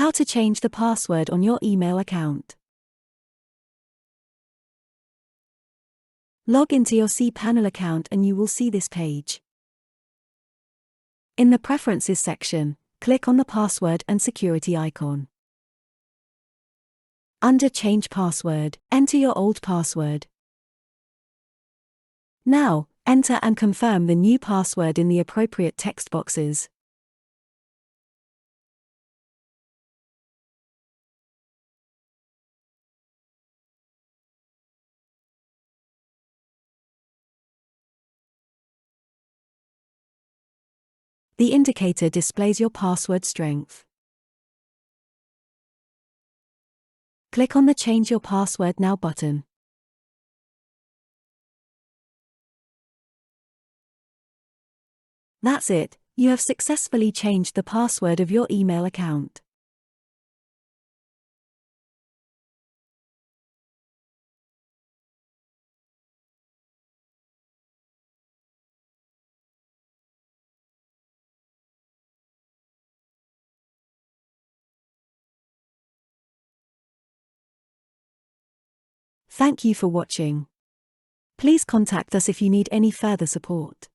How to change the password on your email account. Log into your cPanel account and you will see this page. In the Preferences section, click on the Password and Security icon. Under Change Password, enter your old password. Now, enter and confirm the new password in the appropriate text boxes. The indicator displays your password strength. Click on the Change Your Password Now button. That's it, you have successfully changed the password of your email account. Thank you for watching. Please contact us if you need any further support.